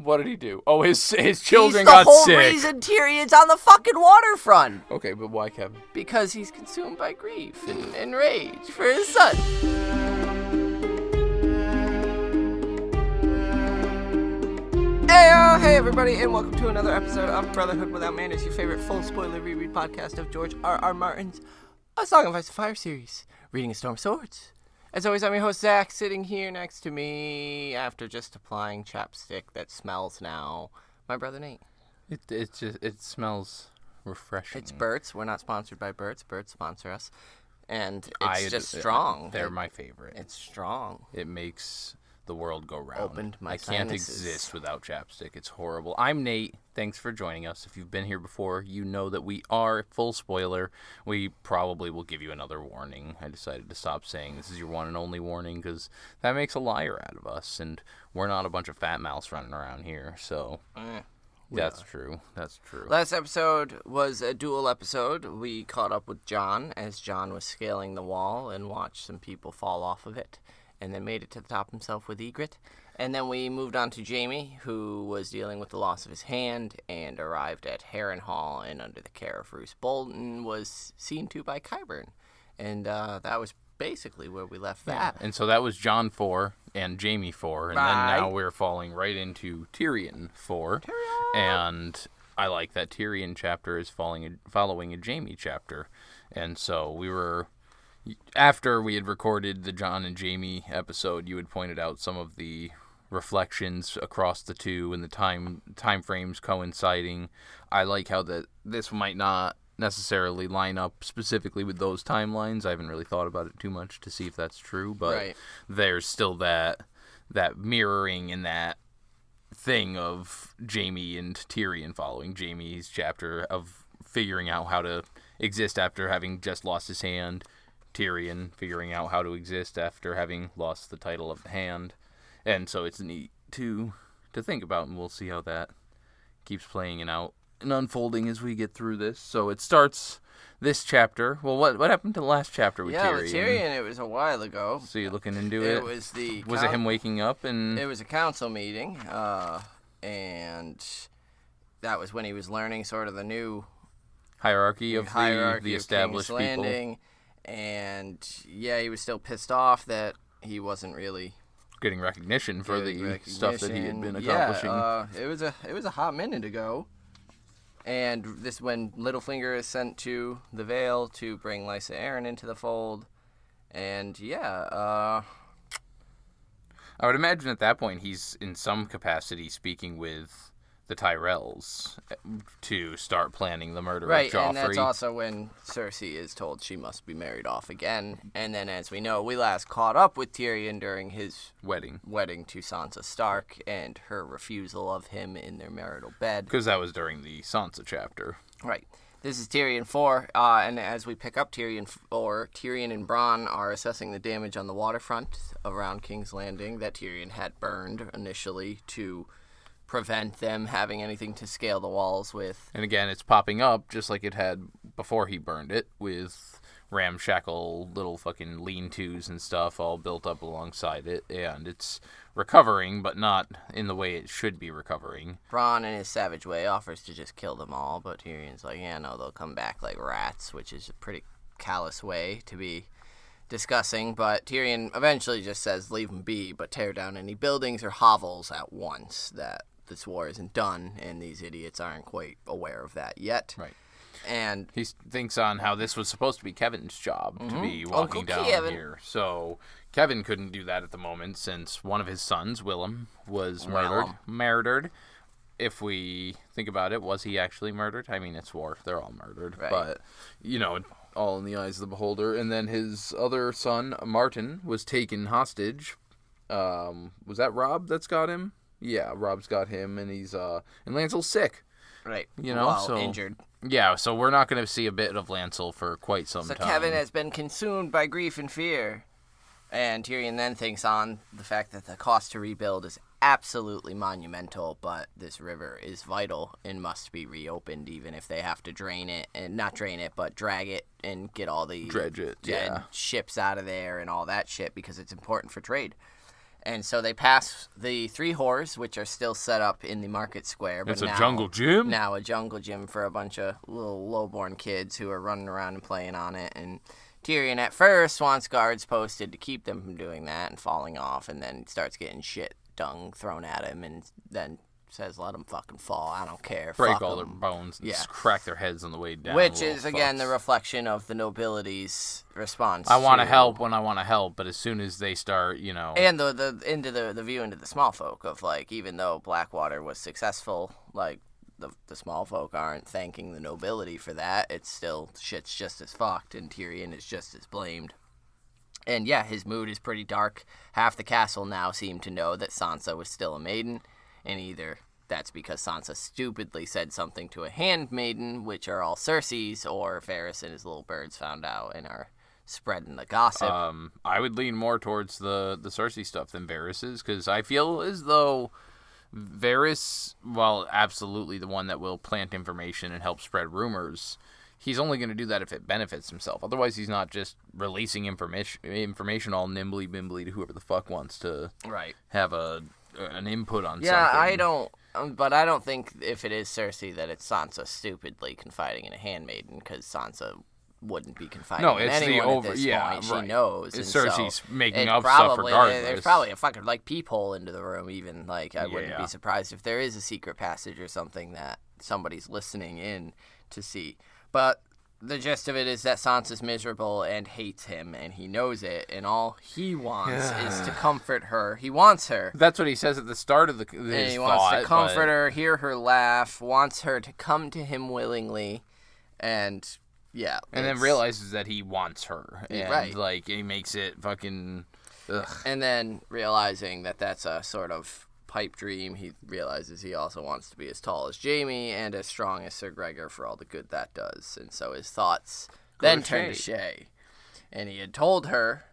What did he do? Oh, his children got sick. He's the whole reason Tyrion's on the fucking waterfront. Okay, but why, Kevin? Because he's consumed by grief and rage for his son. Hey everybody, and welcome to another episode of Brotherhood Without Manners, your favorite full spoiler reread podcast of George R.R. Martin's A Song of Ice and Fire series, reading A Storm of Swords. As always, I'm your host, Zach, sitting here next to me after just applying chapstick that smells now. My brother, Nate. It smells refreshing. It's Burt's. We're not sponsored by Burt's. Burt's sponsor us. And it's just strong. They're my favorite. It's strong. It makes the world go round. Opened my I can't sinuses. exist without chapstick. It's horrible. I'm Nate. Thanks for joining us. If you've been here before, you know that we are full spoiler. We probably will give you another warning. I decided to stop saying this is your one and only warning because that makes a liar out of us, and we're not a bunch of fat mouths running around here. So that's true. That's true. Last episode was a duel episode. We caught up with Jon as Jon was scaling the wall and watched some people fall off of it, and then made it to the top himself with Ygritte. And then we moved on to Jaime, who was dealing with the loss of his hand and arrived at Harrenhal, and under the care of Roose Bolton was seen to by Qyburn. And that was basically where we left that. And so that was Jon 4 and Jaime 4, and then now we're falling right into Tyrion 4. And I like that Tyrion chapter is following a Jaime chapter. And so we were... After we had recorded the Jon and Jaime episode, you had pointed out some of the reflections across the two and the time frames coinciding. I like how that this might not necessarily line up specifically with those timelines. I haven't really thought about it too much to see if that's true, but there's still that mirroring in that thing of Jaime and Tyrion following Jaime's chapter of figuring out how to exist after having just lost his hand. Tyrion figuring out how to exist after having lost the title of the hand. And so it's neat to think about, and we'll see how that keeps playing out and unfolding as we get through this. So it starts this chapter. Well, what happened to the last chapter with Tyrion? Yeah, with Tyrion, it was a while ago. So you're looking into it? Was it him waking up? And it was a council meeting, and that was when he was learning sort of the new hierarchy of the established King's people. Landing. And yeah, he was still pissed off that he wasn't really getting recognition for the stuff that he had been accomplishing. Yeah, it was a hot minute ago. And this when Littlefinger is sent to the Vale to bring Lysa Arryn into the fold. And I would imagine at that point he's in some capacity speaking with the Tyrells to start planning the murder of Joffrey. Right, and that's also when Cersei is told she must be married off again. And then, as we know, we last caught up with Tyrion during his wedding to Sansa Stark and her refusal of him in their marital bed. Because that was during the Sansa chapter. Right. This is Tyrion 4, and as we pick up Tyrion 4, Tyrion and Bronn are assessing the damage on the waterfront around King's Landing that Tyrion had burned initially to prevent them having anything to scale the walls with. And again, it's popping up just like it had before he burned it, with ramshackle little fucking lean-tos and stuff all built up alongside it, and it's recovering, but not in the way it should be recovering. Bronn, in his savage way, offers to just kill them all, but Tyrion's like, yeah, no, they'll come back like rats, which is a pretty callous way to be discussing, but Tyrion eventually just says leave them be, but tear down any buildings or hovels at once, that this war isn't done, and these idiots aren't quite aware of that yet. Right. And he thinks on how this was supposed to be Kevin's job to be walking down here. So Kevin couldn't do that at the moment since one of his sons, Willem, was murdered. If we think about it, was he actually murdered? I mean, it's war. They're all murdered. Right. But, all in the eyes of the beholder. And then his other son, Martin, was taken hostage. Was that Robb that's got him? Yeah, Robb's got him, and he's and Lancel's sick. Right. Injured. Yeah, so we're not going to see a bit of Lancel for quite some time. So Kevin has been consumed by grief and fear. And Tyrion then thinks on the fact that the cost to rebuild is absolutely monumental, but this river is vital and must be reopened, even if they have to drain it, and not drain it, but drag it and get all the dredge it, ships out of there and all that shit, because it's important for trade. And so they pass the 3 whores, which are still set up in the market square. But it's a jungle gym? Now a jungle gym for a bunch of little lowborn kids who are running around and playing on it. And Tyrion at first wants guards posted to keep them from doing that and falling off, and then starts getting shit dung thrown at him, and then says, let them fucking fall. I don't care. Break Fuck all them. their bones and crack their heads on the way down. Which is, again, the reflection of the nobility's response. I want to help when I want to help, but as soon as they start, And the view into the small folk of, like, even though Blackwater was successful, like, the small folk aren't thanking the nobility for that. It's still, shit's just as fucked, and Tyrion is just as blamed. And, yeah, his mood is pretty dark. Half the castle now seem to know that Sansa was still a maiden. And either that's because Sansa stupidly said something to a handmaiden, which are all Cersei's, or Varys and his little birds found out and are spreading the gossip. I would lean more towards the Cersei stuff than Varys's, because I feel as though Varys, while absolutely the one that will plant information and help spread rumors, he's only going to do that if it benefits himself. Otherwise, he's not just releasing information all nimbly-bimbly to whoever the fuck wants to have an input on something. Yeah, I don't think if it is Cersei that it's Sansa stupidly confiding in a handmaiden, because Sansa wouldn't be confiding in anyone at this point. She knows. It's Cersei's making up stuff regardless. There's probably a fucking, like, peephole into the room even. Like, I wouldn't be surprised if there is a secret passage or something that somebody's listening in to see. But the gist of it is that Sansa's miserable and hates him, and he knows it, and all he wants is to comfort her. He wants her. That's what he says at the start of his and he wants to comfort her, hear her laugh, wants her to come to him willingly, and and then realizes that he wants her, and like he makes it fucking. Ugh. And then realizing that that's a sort of pipe dream, he realizes he also wants to be as tall as Jaime and as strong as Sir Gregor for all the good that does. And so his thoughts then turn to Shae. And he had told her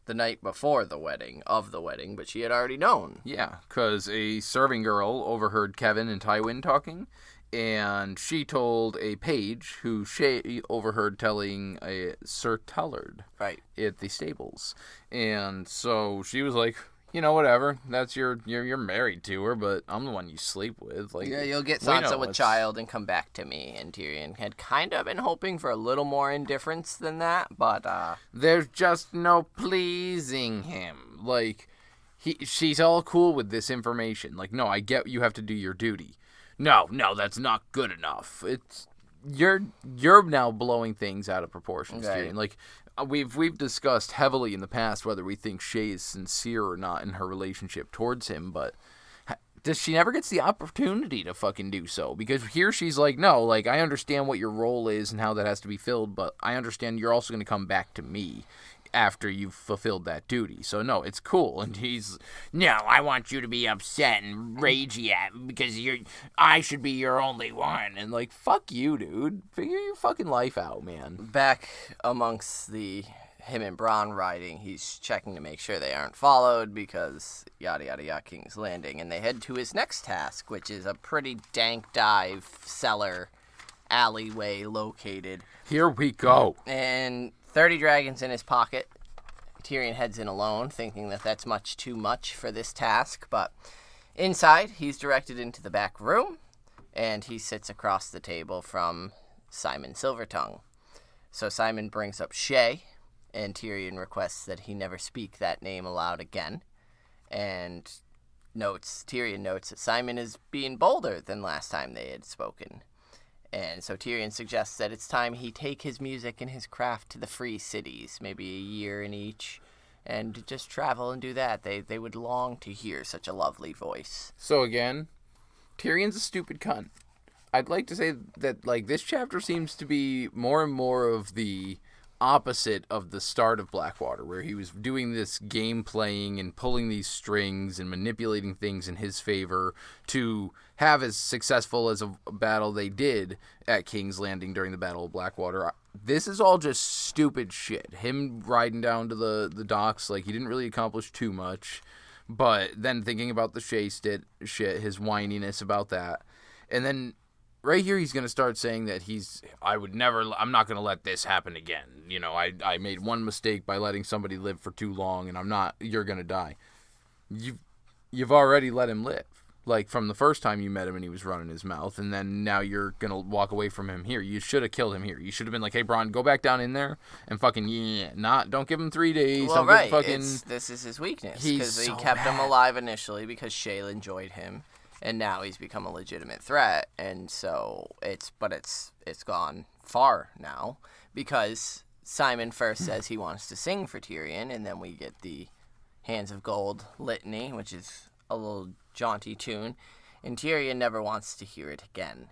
the night before the wedding, but she had already known. Yeah, because a serving girl overheard Kevin and Tywin talking, and she told a page who Shae overheard telling Sir Tullard at the stables. And so she was like, whatever. That's you're married to her, but I'm the one you sleep with. Like, yeah, you'll get Sansa with child and come back to me. And Tyrion had kind of been hoping for a little more indifference than that, but there's just no pleasing him. Like, she's all cool with this information. Like, no, I get you have to do your duty. No, that's not good enough. It's you're now blowing things out of proportion, Tyrion. Like, we've discussed heavily in the past whether we think Shae is sincere or not in her relationship towards him, but she never gets the opportunity to fucking do so, because here she's like, no, like, I understand what your role is and how that has to be filled, but I understand you're also going to come back to me after you've fulfilled that duty. So no, it's cool. And he's, no, I want you to be upset and ragey at me because I should be your only one. And like, fuck you, dude. Figure your fucking life out, man. Back amongst him and Bronn riding, he's checking to make sure they aren't followed because yada yada yada, King's Landing. And they head to his next task, which is a pretty dank dive cellar alleyway located. Here we go. And 30 dragons in his pocket. Tyrion heads in alone, thinking that that's much too much for this task. But inside, he's directed into the back room, and he sits across the table from Simon Silvertongue. So Simon brings up Shae, and Tyrion requests that he never speak that name aloud again. And Tyrion notes that Simon is being bolder than last time they had spoken. And so Tyrion suggests that it's time he take his music and his craft to the free cities, maybe a year in each, and just travel and do that. They would long to hear such a lovely voice. So again, Tyrion's a stupid cunt. I'd like to say that, like, this chapter seems to be more and more of the opposite of the start of Blackwater, where he was doing this game playing and pulling these strings and manipulating things in his favor to have as successful as a battle they did at King's Landing during the Battle of Blackwater. This is all just stupid shit. Him riding down to the docks, like, he didn't really accomplish too much, but then thinking about the Shae shit, his whininess about that, and then right here, he's going to start saying that I'm not going to let this happen again. I made one mistake by letting somebody live for too long, and you're going to die. you've already let him live. Like, from the first time you met him and he was running his mouth, and then now you're going to walk away from him here. You should have killed him here. You should have been like, hey, Bronn, go back down in there and fucking, don't give him 3 days. Well, don't right. This is his weakness. Because he kept him alive initially because Shayla enjoyed him, and now he's become a legitimate threat. And so it's gone far now because Simon first says he wants to sing for Tyrion, and then we get the Hands of Gold litany, which is a little jaunty tune, and Tyrion never wants to hear it again.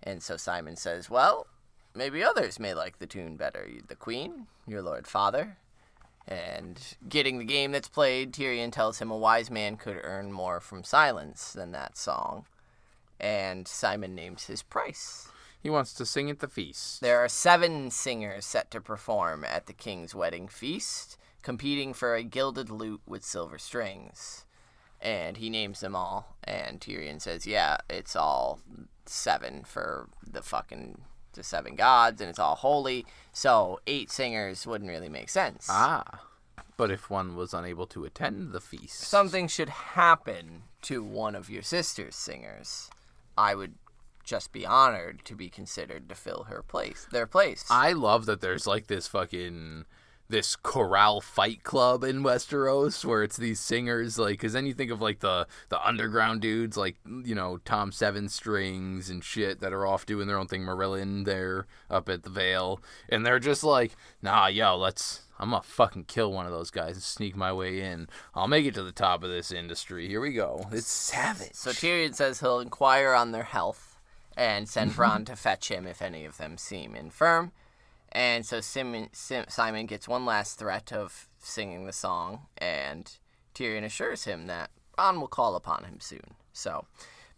And so Simon says, well, maybe others may like the tune better. The Queen, your Lord Father. And getting the game that's played, Tyrion tells him a wise man could earn more from silence than that song. And Simon names his price. He wants to sing at the feast. There are 7 singers set to perform at the king's wedding feast, competing for a gilded lute with silver strings. And he names them all, and Tyrion says, yeah, it's all 7 for the 7 gods, and it's all holy, so 8 singers wouldn't really make sense. But if one was unable to attend the feast... Something should happen to one of your sister's singers. I would just be honored to be considered to fill their place. I love that there's like this chorale fight club in Westeros where it's these singers, like, because then you think of like the underground dudes, like, Tom Seven Strings and shit that are off doing their own thing. Marilyn there up at the Vale, and they're just like, nah, I'm gonna fucking kill one of those guys and sneak my way in. I'll make it to the top of this industry. Here we go. It's savage. So Tyrion says he'll inquire on their health and send Bronn to fetch him if any of them seem infirm. And so Simon gets one last threat of singing the song, and Tyrion assures him that Bronn will call upon him soon. So,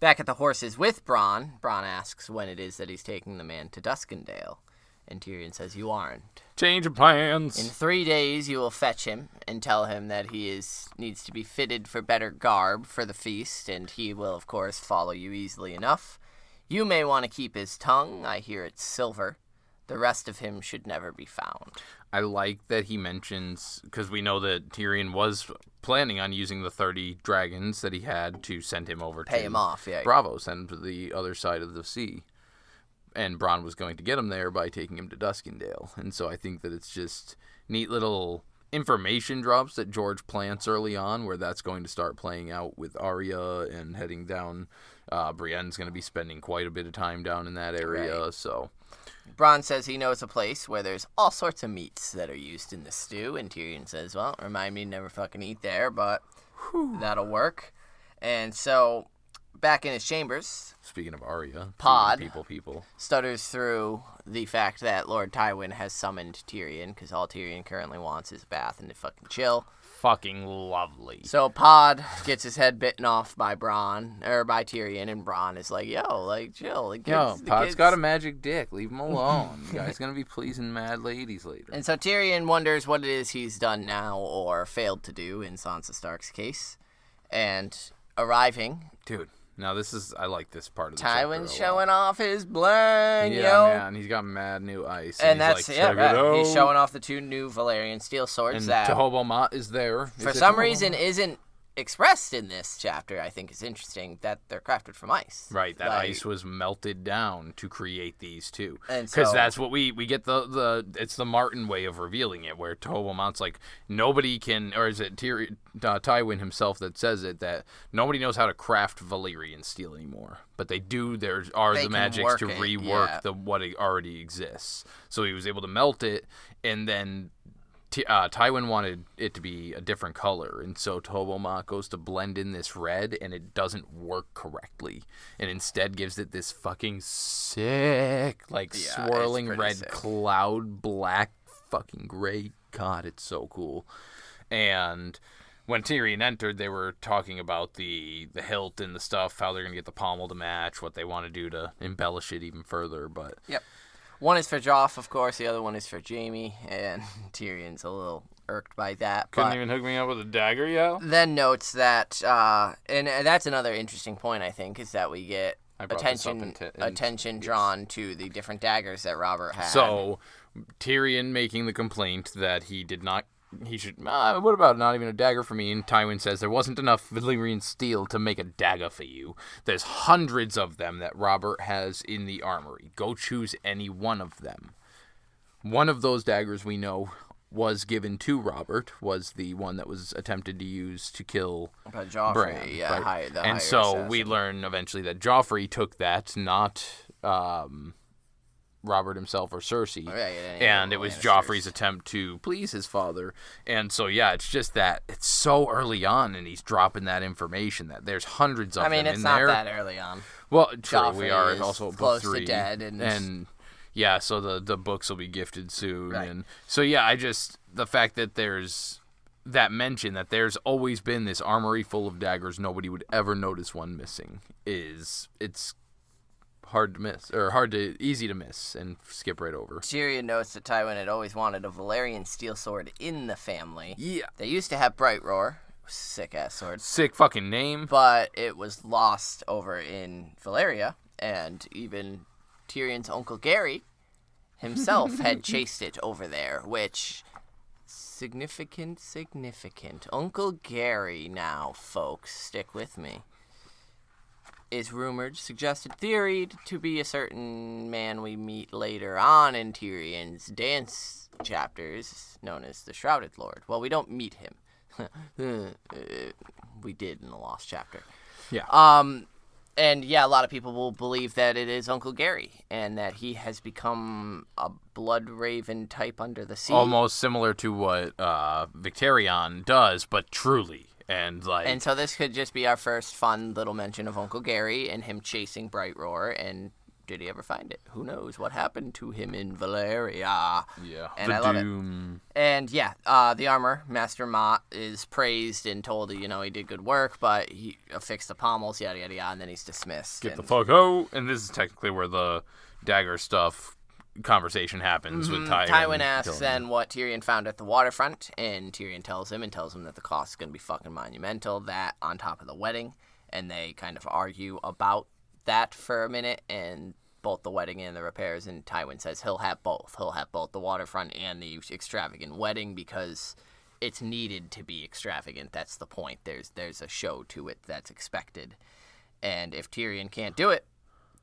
back at the horses with Bronn asks when it is that he's taking the man to Duskendale, and Tyrion says, you aren't. Change of plans. In 3 days, you will fetch him and tell him that he needs to be fitted for better garb for the feast, and he will, of course, follow you easily enough. You may want to keep his tongue. I hear it's silver. The rest of him should never be found. I like that he mentions, because we know that Tyrion was planning on using the 30 dragons that he had to send him over Pay him off, yeah. Bravo, send him to the other side of the sea. And Bronn was going to get him there by taking him to Duskendale. And so I think that it's just neat little information drops that George plants early on, where that's going to start playing out with Arya and heading down. Brienne's going to be spending quite a bit of time down in that area, right. So... Bronn says he knows a place where there's all sorts of meats that are used in the stew, and Tyrion says, well, remind me to never fucking eat there, but that'll work. And so, back in his chambers... Speaking of Arya, Pod people stutters through the fact that Lord Tywin has summoned Tyrion, because all Tyrion currently wants is a bath and to fucking chill. Fucking lovely. So Pod gets his head bitten off by Tyrion, and Bronn is like, yo, like, chill. Pod's got a magic dick. Leave him alone. The guy's gonna be pleasing mad ladies later. And so Tyrion wonders what it is he's done now, or failed to do in Sansa Stark's case. And arriving... Dude. Now I like this part of the Tywin's showing off his bling, man, he's got mad new ice. And that's, he's showing off the 2 new Valyrian steel swords. And that Tahobo Mott is there. For some reason isn't expressed in this chapter. I think is interesting that they're crafted from ice. Right, that ice was melted down to create these 2. Because that's what we get it's the Martin way of revealing it, where Tahobo Mott's like, nobody can, or is it Tywin himself that says it, that nobody knows how to craft Valyrian steel anymore. But they do, there are the magics to rework what already exists. So he was able to melt it, and then Tywin wanted it to be a different color, and so Tahobo Mott goes to blend in this red, and it doesn't work correctly, and instead gives it this fucking sick, swirling red sick. Cloud, black, fucking gray. God, it's so cool. And when Tyrion entered, they were talking about the hilt and the stuff, how they're going to get the pommel to match, what they want to do to embellish it even further, but... Yep. One is for Joff, of course. The other one is for Jaime, and Tyrion's a little irked by that. Couldn't even hook me up with a dagger yet? Then notes that, and that's another interesting point, I think, is that we get attention drawn to the different daggers that Robert had. So, Tyrion making the complaint that he did not what about not even a dagger for me? And Tywin says, there wasn't enough Valyrian steel to make a dagger for you. There's hundreds of them that Robert has in the armory. Go choose any one of them. One of those daggers we know was given to Robert, was the one that was attempted to use to kill Joffrey, Bran. yeah, right? and so assassin. We learn eventually that Joffrey took that, not Robert himself or Cersei. And it was Joffrey's attempt to please his father. And so, yeah, it's just that it's so early on, and he's dropping that information that there's hundreds of them in there. I mean, it's not that early on. Well, true, Joffrey we are is also close book 3. to dead, and yeah, so the books will be gifted soon. Right. And so, yeah, the fact that there's that mention that there's always been this armory full of daggers, nobody would ever notice one missing, it's hard to miss, or easy to miss and skip right over. Tyrion notes that Tywin had always wanted a Valyrian steel sword in the family. Yeah. They used to have Bright Roar, sick-ass sword. Sick fucking name. But it was lost over in Valyria, and even Tyrion's uncle Gary himself had chased it over there, which... Significant. Uncle Gary now, folks, stick with me, is rumored, suggested, theoried to be a certain man we meet later on in Tyrion's dance chapters, known as the Shrouded Lord. Well, we don't meet him. We did in the Lost chapter. Yeah. And yeah, a lot of people will believe that it is Uncle Gary, and that he has become a blood raven type under the sea. Almost similar to what Victarion does, but truly. And so this could just be our first fun little mention of Uncle Gary and him chasing Bright Roar, and did he ever find it? Who knows what happened to him in Valyria? Yeah, and I love it. And yeah, the armor, Master Mott, is praised and told he did good work, but he fixed the pommels, yada yada yada, and then he's dismissed. Get the fuck out! And this is technically where the dagger stuff conversation happens with Tywin. Tywin asks then what Tyrion found at the waterfront, and Tyrion tells him that the cost is going to be fucking monumental, that on top of the wedding, and they kind of argue about that for a minute, and both the wedding and the repairs, and Tywin says he'll have both. He'll have both the waterfront and the extravagant wedding because it's needed to be extravagant. That's the point. There's a show to it that's expected. And if Tyrion can't do it,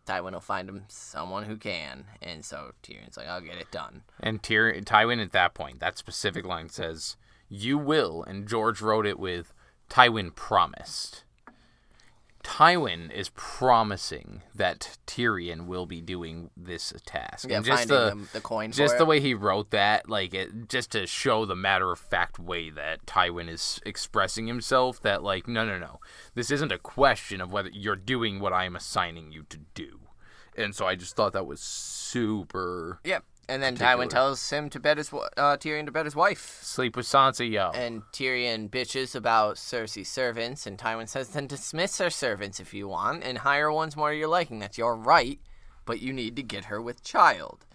Tywin will find him someone who can. And so Tyrion's like, I'll get it done. And Tywin at that point, that specific line says, "You will," and George wrote it with, "Tywin promised." Tywin is promising that Tyrion will be doing this task. Yeah, and just finding the coin for just it. the way he wrote that, just to show the matter-of-fact way that Tywin is expressing himself, that, no. This isn't a question of whether you're doing what I'm assigning you to do. And so I just thought that was super... Yep. And then Tywin tells him to bet Tyrion to bet his wife. Sleep with Sansa, yo. And Tyrion bitches about Cersei's servants, and Tywin says, then dismiss her servants if you want, and hire ones more to your liking. That's your right, but you need to get her with child.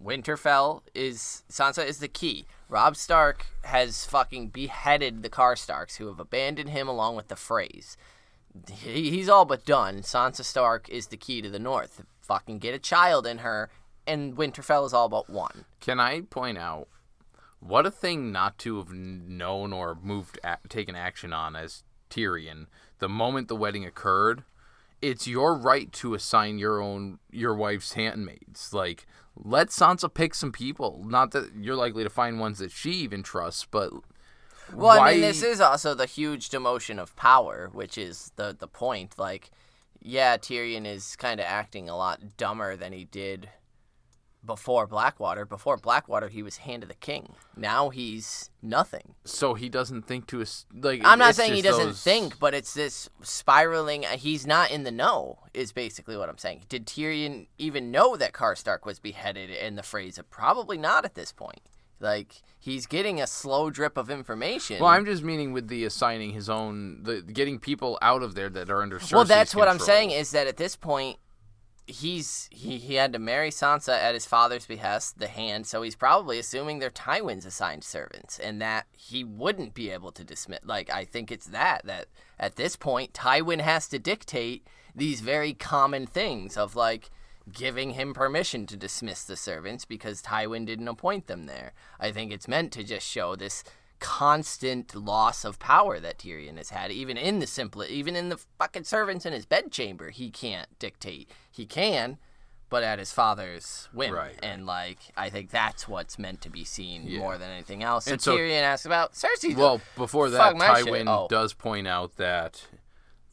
Winterfell Sansa is the key. Robb Stark has fucking beheaded the Karstarks, who have abandoned him along with the Freys. He's all but done. Sansa Stark is the key to the north. Fucking get a child in her, and Winterfell is all but won. Can I point out what a thing not to have known or taken action on as Tyrion the moment the wedding occurred? It's your right to assign your wife's handmaids. Let Sansa pick some people. Not that you're likely to find ones that she even trusts, but well, why... I mean, this is also the huge demotion of power, which is the point. Yeah, Tyrion is kind of acting a lot dumber than he did before Blackwater. Before Blackwater, he was Hand of the King. Now he's nothing. So he doesn't think to... I'm not saying he doesn't think, but it's this spiraling... He's not in the know, is basically what I'm saying. Did Tyrion even know that Karstark was beheaded in the Freys? Probably not at this point. He's getting a slow drip of information. Well, I'm just meaning with the assigning his own... getting people out of there that are under Cersei's Well, that's what I'm control. saying, is that at this point... He had to marry Sansa at his father's behest, the Hand, so he's probably assuming they're Tywin's assigned servants, and that he wouldn't be able to dismiss. I think it's that at this point, Tywin has to dictate these very common things of, giving him permission to dismiss the servants because Tywin didn't appoint them there. I think it's meant to just show this constant loss of power that Tyrion has had, even in the fucking servants in his bedchamber, he can't dictate. He can, but at his father's whim. Right. And, like, I think that's what's meant to be seen more than anything else. And so Tyrion asks about Cersei. Well, before that, Tywin does point out that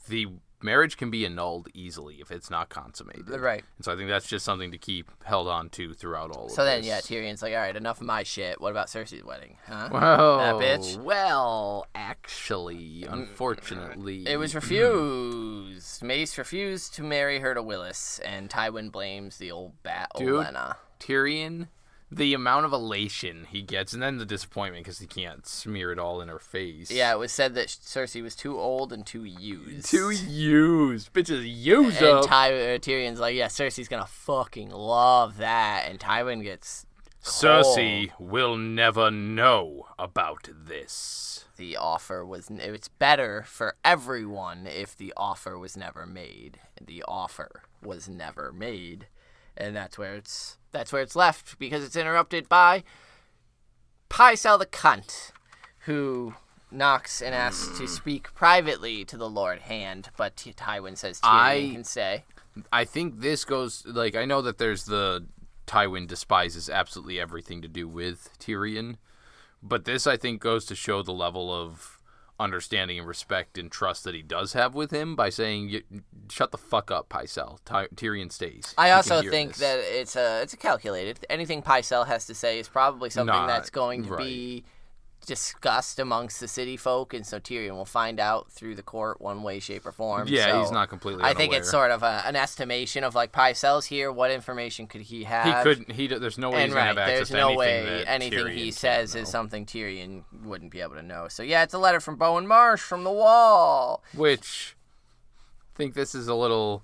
the marriage can be annulled easily if it's not consummated. Right. And so I think that's just something to keep held on to throughout all of this. So then, Tyrion's like, all right, enough of my shit. What about Cersei's wedding? Huh? Whoa. That bitch? Well, actually, unfortunately... It was refused. Mace refused to marry her to Willis, and Tywin blames the old bat Olenna. Tyrion... The amount of elation he gets, and then the disappointment because he can't smear it all in her face. Yeah, it was said that Cersei was too old and too used. Bitches use and up. Tyrion's like, yeah, Cersei's gonna fucking love that. And Tywin gets cold. Cersei will never know about this. The offer was... It's better for everyone if the offer was never made. The offer was never made. And that's where it's left, because it's interrupted by Pycelle the cunt, who knocks and asks to speak privately to the Lord Hand, but Tywin says Tyrion can say. I think this goes, like, I know that there's the Tywin despises absolutely everything to do with Tyrion, but this, I think, goes to show the level of understanding and respect and trust that he does have with him by saying, shut the fuck up, Pycelle. Tyrion stays. I also think that it's a calculated. Anything Pycelle has to say is probably something that's going to be discussed amongst the city folk, and so Tyrion will find out through the court one way, shape, or form. Yeah, so he's not completely unaware. I think it's sort of an estimation of, like, Pycelle's here, what information could he have? There's no way he's going to have access to anything there's anything he says is something Tyrion wouldn't be able to know. So yeah, it's a letter from Bowen Marsh from the Wall. Which, I think this is a little...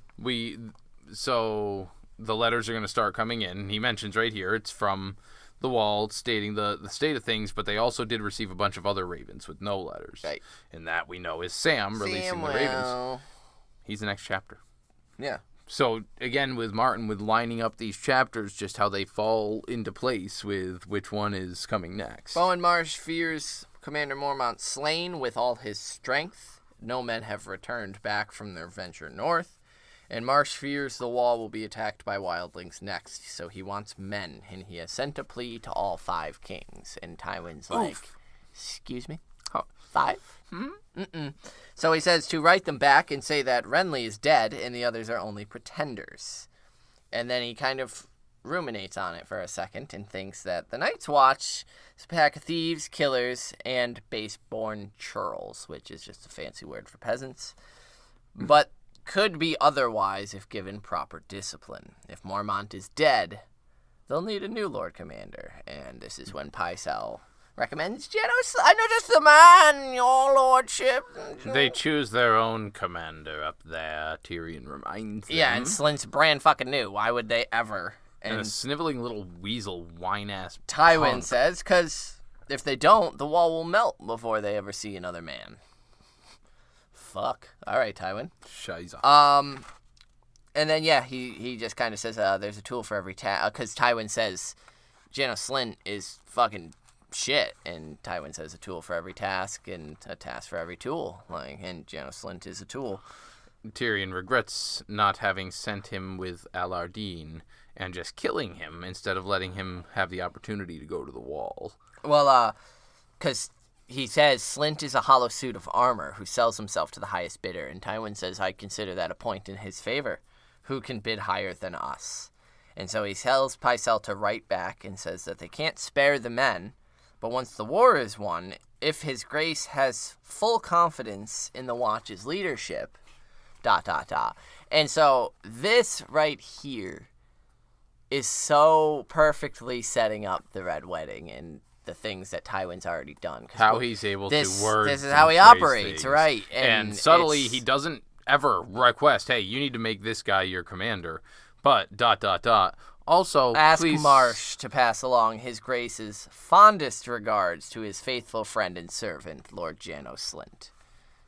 So, the letters are going to start coming in. He mentions right here, it's from... the Wall, stating the state of things, but they also did receive a bunch of other ravens with no letters. Right. And that we know is Sam releasing the ravens. He's the next chapter. Yeah. So, again, with Martin, with lining up these chapters, just how they fall into place with which one is coming next. Bowen Marsh fears Commander Mormont slain with all his strength. No men have returned back from their venture north. And Marsh fears the Wall will be attacked by wildlings next, so he wants men, and he has sent a plea to all 5 kings. And Tywin's like, excuse me? 5? So he says to write them back and say that Renly is dead, and the others are only pretenders. And then he kind of ruminates on it for a second and thinks that the Night's Watch is a pack of thieves, killers, and base-born churls, which is just a fancy word for peasants. But... could be otherwise if given proper discipline. If Mormont is dead, they'll need a new Lord Commander, and this is when Pycelle recommends Genos. I know just the man, your lordship. They choose their own commander up there, Tyrion reminds them. Yeah, and Slint's brand fucking new. Why would they ever? And a sniveling little weasel whine-ass Tywin punk. says, because if they don't, the wall will melt before they ever see another man. Fuck. All right, Tywin. Shiza. And then, yeah, he just kind of says there's a tool for every task. Because Tywin says Janos Slynt is fucking shit. And Tywin says a tool for every task and a task for every tool. And Janos Slynt is a tool. Tyrion regrets not having sent him with Alardine and just killing him instead of letting him have the opportunity to go to the Wall. Well, because... he says Slynt is a hollow suit of armor who sells himself to the highest bidder, and Tywin says, I consider that a point in his favor. Who can bid higher than us? And so he tells Pycelle to write back and says that they can't spare the men, but once the war is won, if his grace has full confidence in the Watch's leadership, ... And so this right here is so perfectly setting up the Red Wedding and the things that Tywin's already done. How he's able to word this is how he operates, things. right? And subtly, he doesn't ever request, hey, you need to make this guy your commander. But, ... Also, ask please... Marsh to pass along his grace's fondest regards to his faithful friend and servant, Lord Janos Slynt.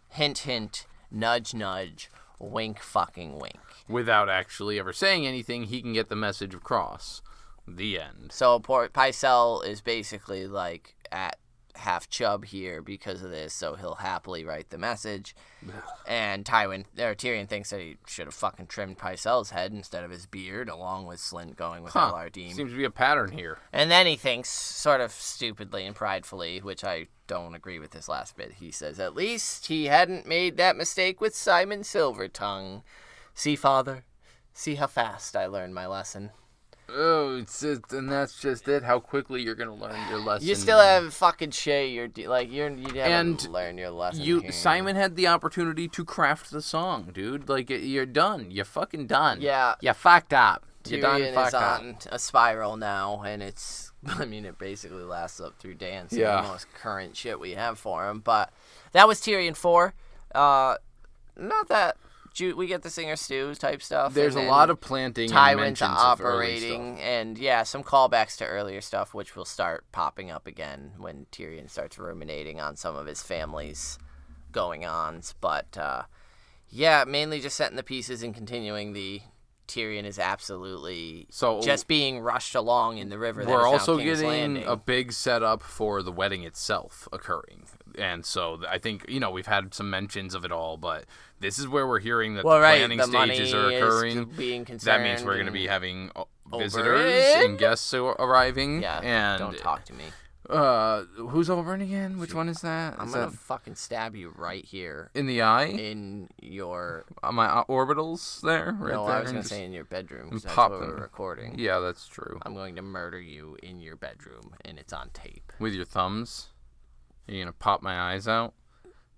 Hint, hint, nudge, nudge, wink, fucking wink. Without actually ever saying anything, he can get the message across. The end. So Pycelle is basically like at half chub here because of this, so he'll happily write the message. And Tyrion thinks that he should have fucking trimmed Pycelle's head instead of his beard, along with Slynt going with Elardine. Seems to be a pattern here. And then he thinks, sort of stupidly and pridefully, which I don't agree with this last bit, he says, at least he hadn't made that mistake with Simon Silvertongue. See, father? See how fast I learned my lesson. Oh, and that's just it. How quickly you're gonna learn your lesson. You still have fucking Shay. You haven't learned your lesson. Here. Simon had the opportunity to craft the song, dude. Like you're done. You're fucking done. Yeah. You fucked up. You're done. Fucked up. On a spiral now, and it's. I mean, it basically lasts up through Dance. Yeah. The most current shit we have for him, but that was Tyrion 4. Not that. We get the Singer Stew type stuff. There's a lot of planting and mentions operating, and some callbacks to earlier stuff, which will start popping up again when Tyrion starts ruminating on some of his family's going-ons. But, mainly just setting the pieces and continuing the Tyrion is absolutely just being rushed along in the river. We're also getting a big setup for the wedding itself occurring. And so I think, we've had some mentions of it all, but this is where we're hearing that the planning stages are occurring. That means we're going to be having visitors and guests arriving. Yeah, and don't talk to me. Who's Oberyn again? Which one is that? I'm going to fucking stab you right here. In the eye? In your... my orbitals there? Right no, there? I was going to say in your bedroom, because that's where we're recording. Yeah, that's true. I'm going to murder you in your bedroom, and it's on tape. With your thumbs? Are you going to pop my eyes out?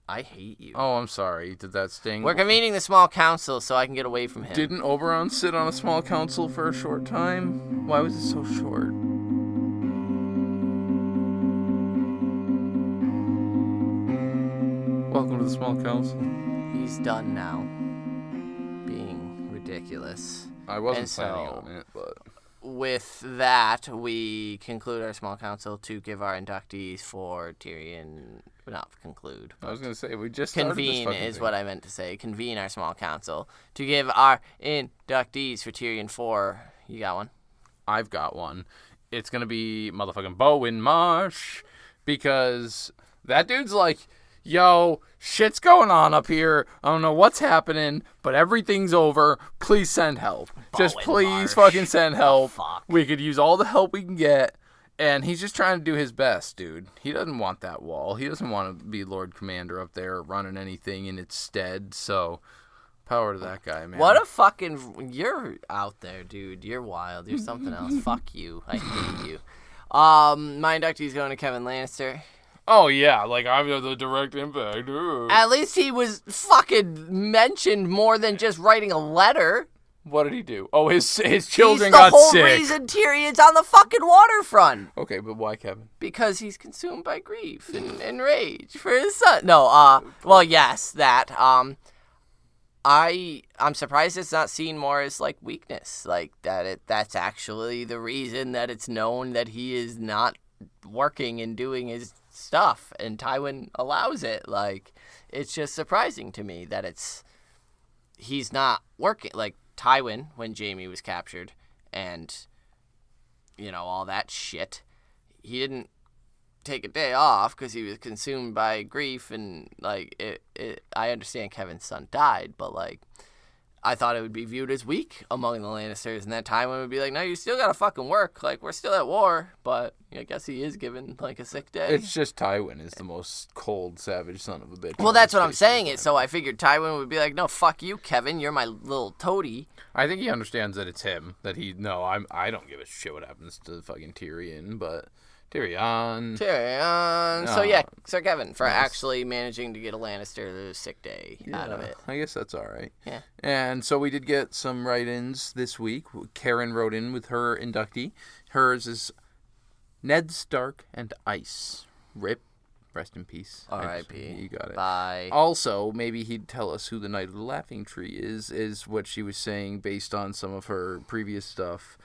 I hate you. Oh, I'm sorry. Did that sting? We're convening the small council so I can get away from him. Didn't Oberon sit on a small council for a short time? Why was it so short? Welcome to the small council. He's done now. Being ridiculous. I wasn't planning on it, but... With that, we conclude our small council to give our inductees for Tyrion. Not conclude. I was going to say, we just convene is what I meant to say. Convene our small council to give our inductees for Tyrion 4. You got one? I've got one. It's going to be motherfucking Bowen Marsh, because that dude's like, yo, shit's going on up here. I don't know what's happening, but everything's over. Please send help. Just please fucking send help. We could use all the help we can get. And he's just trying to do his best, dude. He doesn't want that wall. He doesn't want to be Lord Commander up there running anything in its stead. So, power to that guy, man. What a fucking... You're out there, dude. You're wild. You're something else. Fuck you. I hate you. My inductee's going to Kevin Lannister. Oh, yeah, like, I'm the direct impact. At least he was fucking mentioned more than just writing a letter. What did he do? Oh, his children got sick. He's the whole reason Tyrion's on the fucking waterfront. Okay, but why Kevin? Because he's consumed by grief and rage for his son. No, well, yes, that. I'm surprised it's not seen more as, like, weakness. Like, that's actually the reason that it's known that he is not working and doing his stuff, and Tywin allows it. Like, it's just surprising to me that he's not working. Like, Tywin, when Jaime was captured and all that shit, he didn't take a day off because he was consumed by grief, and like I understand Kevin's son died, but like I thought it would be viewed as weak among the Lannisters, and that Tywin would be like, no, you still gotta fucking work. Like, we're still at war, but I guess he is given, like, a sick day. It's just Tywin is the most cold, savage son of a bitch. Well, that's what I'm saying. So I figured Tywin would be like, no, fuck you, Kevin. You're my little toady. I think he understands that it's him. That I don't give a shit what happens to fucking Tyrion, but... Tyrion. So yeah, Sir Kevin for actually managing to get a Lannister sick day out of it. I guess that's all right. Yeah. And so we did get some write-ins this week. Karen wrote in with her inductee. Hers is Ned Stark and Ice. Rip. Rest in peace. R.I.P. You got it. Bye. Also, maybe he'd tell us who the Knight of the Laughing Tree is what she was saying based on some of her previous stuff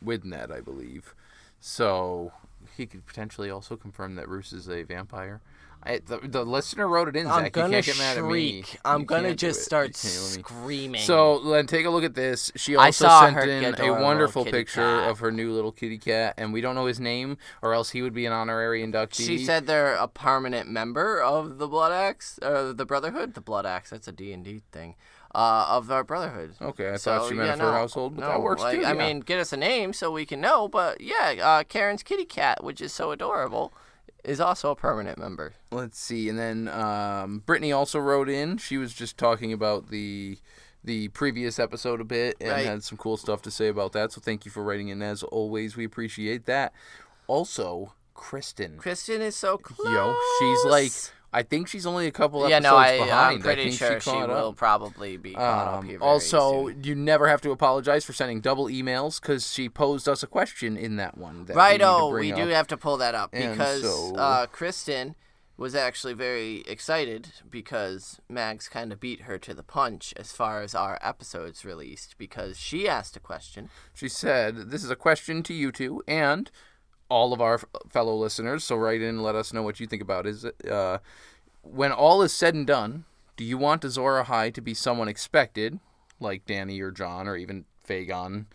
with Ned, I believe. So he could potentially also confirm that Roose is a vampire. The listener wrote it in, I'm Zach. gonna You can't get mad at me. I'm gonna just start screaming. So, then take a look at this. She I also saw sent her in a adorable wonderful kitty picture cat. of her new little kitty cat, and we don't know his name, or else he would be an honorary inductee. She said they're a permanent member of the Blood Axe, the Brotherhood. The Blood Axe, that's a D&D thing. Of our Brotherhood. Okay, I thought she meant for her household, but that works too. I mean, get us a name so we can know, but yeah, Karen's kitty cat, which is so adorable, is also a permanent member. Let's see, and then Brittany also wrote in. She was just talking about the previous episode a bit and had some cool stuff to say about that, so thank you for writing in as always. We appreciate that. Also, Kristen. Kristen is so close. Yo, she's like... I think she's only a couple episodes behind. I'm pretty sure she will will probably be caught up here very Also, soon. you never have to apologize for sending double emails because she posed us a question in that one. We do have to pull that up because Kristen was actually very excited because Mags kind of beat her to the punch as far as our episodes released because she asked a question. She said, "This is a question to you two and all of our fellow listeners, so write in and let us know what you think about it. When all is said and done, do you want Azor Ahai to be someone expected, like Dany or Jon or even Fagon,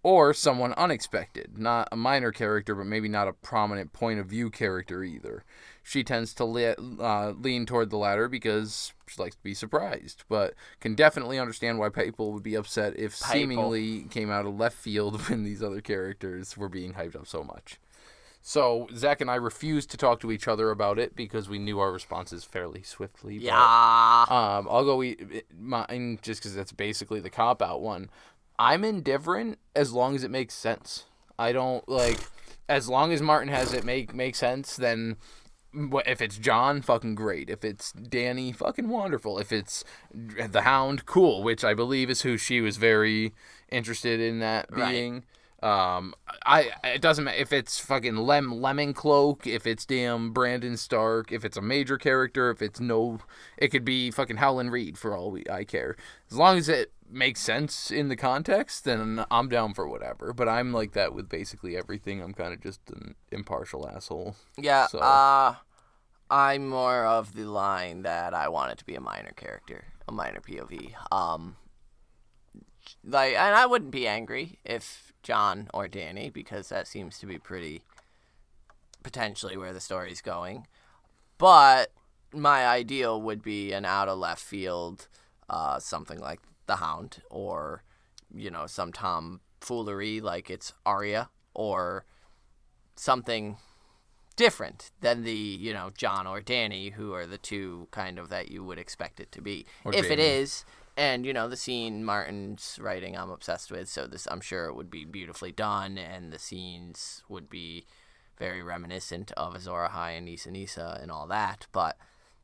or someone unexpected, not a minor character, but maybe not a prominent point of view character either? She tends to lean toward the latter because she likes to be surprised, but can definitely understand why people would be upset if seemingly came out of left field when these other characters were being hyped up so much." So, Zach and I refused to talk to each other about it because we knew our responses fairly swiftly. Yeah. But, I'll go mine just because that's basically the cop-out one. I'm indifferent as long as it makes sense. I don't, as long as Martin has it make sense, then if it's Jon, fucking great. If it's Dany, fucking wonderful. If it's the Hound, cool, which I believe is who she was very interested in that being. Right. It doesn't matter if it's fucking Lemon Cloak, if it's damn Brandon Stark, if it's a major character, it could be fucking Howland Reed for all I care. As long as it makes sense in the context, then I'm down for whatever. But I'm like that with basically everything. I'm kind of just an impartial asshole. Yeah, so. I'm more of the line that I want it to be a minor character, a minor POV. And I wouldn't be angry if Jon or Dany, because that seems to be pretty potentially where the story's going. But my ideal would be an out of left field, something like the Hound, or some tomfoolery like it's Arya, or something different than the Jon or Dany, who are the two kind of that you would expect it to be. Or if Jaime. It is. And, the scene Martin's writing I'm obsessed with, so I'm sure it would be beautifully done, and the scenes would be very reminiscent of Azor Ahai and Nissa and all that. But,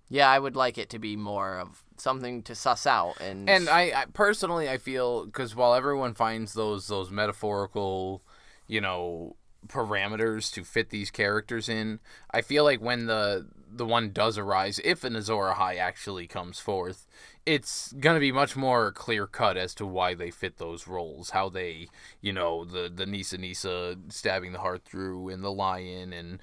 yeah, I would like it to be more of something to suss out. And I personally, I feel, because while everyone finds those metaphorical, parameters to fit these characters in, I feel like when the one does arise, if an Azor Ahai actually comes forth, it's going to be much more clear-cut as to why they fit those roles, how they, the Nissa stabbing the heart through, and the lion, and,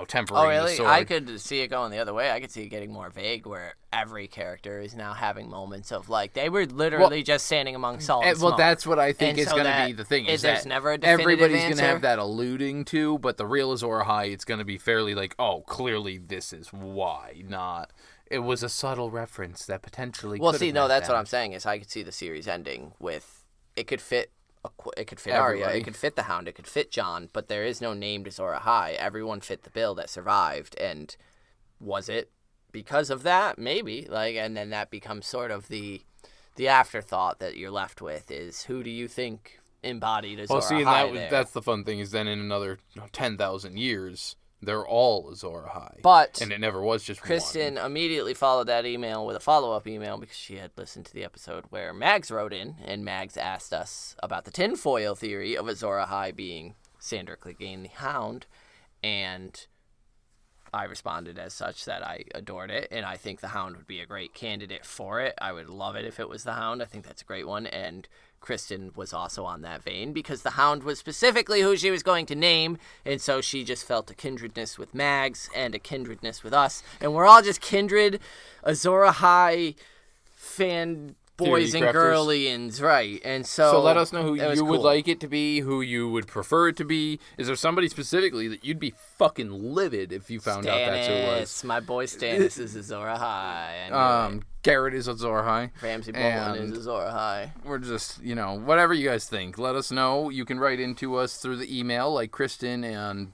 tempering the sword. I could see it going the other way. I could see it getting more vague, where every character is now having moments of, they were literally just standing among salt and smoke. Well, that's what I think is going to be the thing. Is there's that never a definitive everybody's answer. Going to have that alluding to, but the real Azor Ahai, it's going to be fairly clearly this is why, not... It was a subtle reference that potentially. That's what I'm saying is I could see the series ending with it could fit Arya, it could fit the Hound, it could fit Jon, but there is no named Azor Ahai. Everyone fit the bill that survived, and was it because of that? Maybe and then that becomes sort of the afterthought that you're left with is who do you think embodied Azor Ahai? That's the fun thing is then in another 10,000 years. They're all Azor Ahai. And it never was just Kristen one. Immediately followed that email with a follow-up email because she had listened to the episode where Mags wrote in, and Mags asked us about the tinfoil theory of Azor Ahai being Sandor Clegane the Hound, and I responded as such that I adored it, and I think the Hound would be a great candidate for it. I would love it if it was the Hound. I think that's a great one, and Kristen was also on that vein because the Hound was specifically who she was going to name, and so she just felt a kindredness with Mags and a kindredness with us, and we're all just kindred Azor Ahai fan boys and girlians, right? And so let us know who you would cool. like it to be, who you would prefer it to be. Is there somebody specifically that you'd be fucking livid if you found out that's who it was? My boy Stannis is Azor Ahai. Garrett is Azor Ahai. Ramsay Bolton is Azor Ahai. We're just, whatever you guys think. Let us know. You can write into us through the email, like Kristen and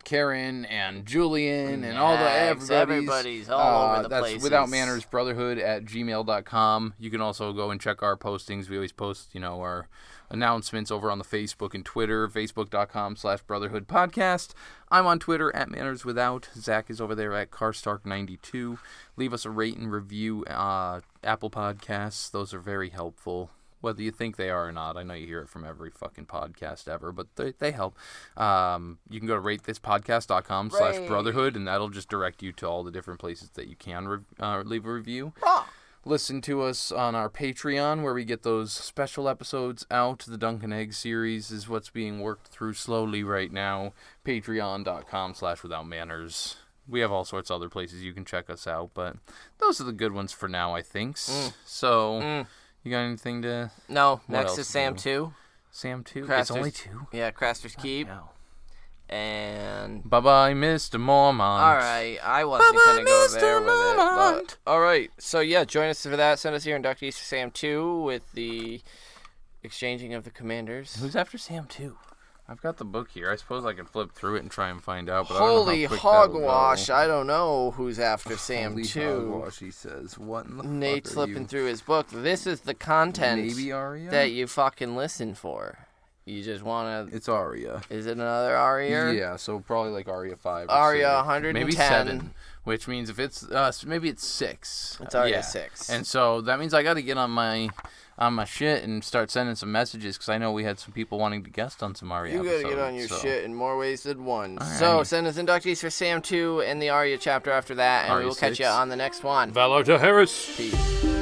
Karen and Julian and all the everybody's all over the that's places. Without Manners Brotherhood at gmail.com. You can also go and check our postings. We always post, our announcements over on the Facebook and Twitter, facebook.com/Brotherhood Podcast. I'm on Twitter at MannersWithout. Zach is over there at Carstark92. Leave us a rate and review. Apple Podcasts, those are very helpful. Whether you think they are or not, I know you hear it from every fucking podcast ever, but they help. You can go to ratethispodcast.com/Brotherhood, and that'll just direct you to all the different places that you can leave a review. Listen to us on our Patreon, where we get those special episodes out. The Duncan Egg series is what's being worked through slowly right now. Patreon.com/Without Manners. We have all sorts of other places you can check us out, but those are the good ones for now, I think. So, you got anything to... No, next is Sam 2. Sam 2? Craster's, it's only 2? Yeah, Craster's Keep. And bye-bye, Mr. Mormont. All right, I wasn't going to go there with it. But, all right, so yeah, join us for that. Send us your inductees for Sam 2 with the exchanging of the commanders. Who's after Sam 2? I've got the book here. I suppose I can flip through it and try and find out. But Holy I don't know hogwash! I don't know who's after Sam Holy 2. Hogwash, he says. What in the Nate's fuck are flipping you? through his book. This is the content Maybe Arya? that you fucking listen for. You just want to... It's Arya. Is it another Arya? Yeah, so probably like Arya 5 or Arya 6. 110. Maybe 7, which means if it's... maybe it's 6. It's Arya 6. And so that means I got to get on my shit and start sending some messages, because I know we had some people wanting to guest on some Arya You episodes. got to get on your shit in more ways than one. All So right. send us inductees for Sam 2 and the Arya chapter after that, and we will catch you on the next one. Valor to Harris. Peace.